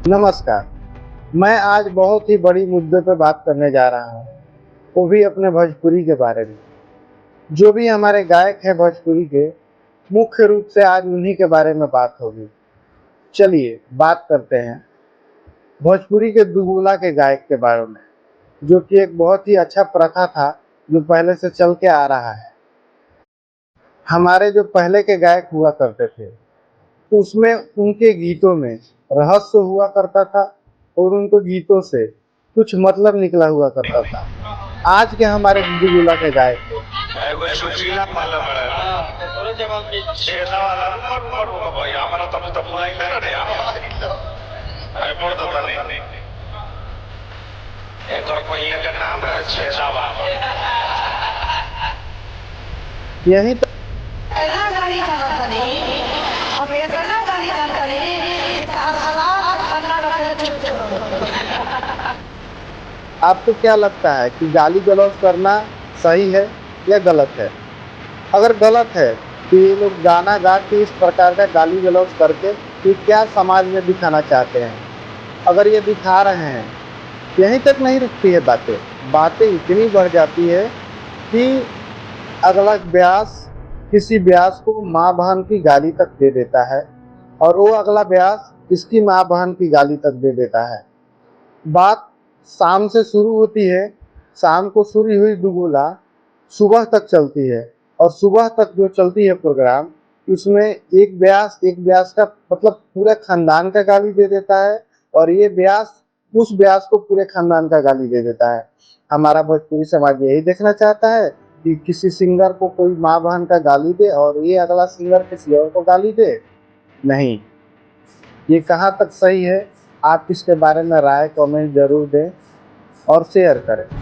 नमस्कार। मैं आज बहुत ही बड़ी मुद्दे पे बात करने जा रहा हूँ, वो भी अपने भोजपुरी के बारे में। जो भी हमारे गायक हैं भोजपुरी के, मुख्य रूप से आज उन्हीं के बारे में बात होगी। चलिए बात करते हैं भोजपुरी के दुगुला के गायक के बारे में, जो कि एक बहुत ही अच्छा प्रथा था, जो पहले से चल के आ रहा है। हमारे जो पहले के गायक हुआ करते थे, उसमें उनके गीतों में रहस्य हुआ करता था और उनको गीतों से कुछ मतलब निकला हुआ करता था। आज के हमारे दुगुला के गायक यही तो आपको क्या लगता है कि गाली गलौज करना सही है या गलत है? अगर गलत है तो ये लोग गाना गा के इस प्रकार का गाली गलौज करके कि क्या समाज में दिखाना चाहते हैं? अगर ये दिखा रहे हैं, यहीं तक नहीं रुकती है बातें। बातें इतनी बढ़ जाती है कि अगला ब्यास किसी ब्यास को माँ बहन की गाली तक दे देता है और वो अगला ब्यास इसकी माँ बहन की गाली तक दे देता है। बात शाम से शुरू होती है, शाम को शुरू हुई दुगुला सुबह तक चलती है और सुबह तक जो चलती है प्रोग्राम, उसमें एक ब्यास का मतलब पूरे खानदान का गाली दे देता है और ये ब्यास उस ब्यास को पूरे खानदान का गाली दे देता है। हमारा भोजपुरी समाज यही देखना चाहता है कि किसी सिंगर को कोई माँ बहन का गाली दे और ये अगला सिंगर किसी और को गाली दे। नहीं, ये कहाँ तक सही है? आप इसके बारे में राय कमेंट जरूर दें और शेयर करें।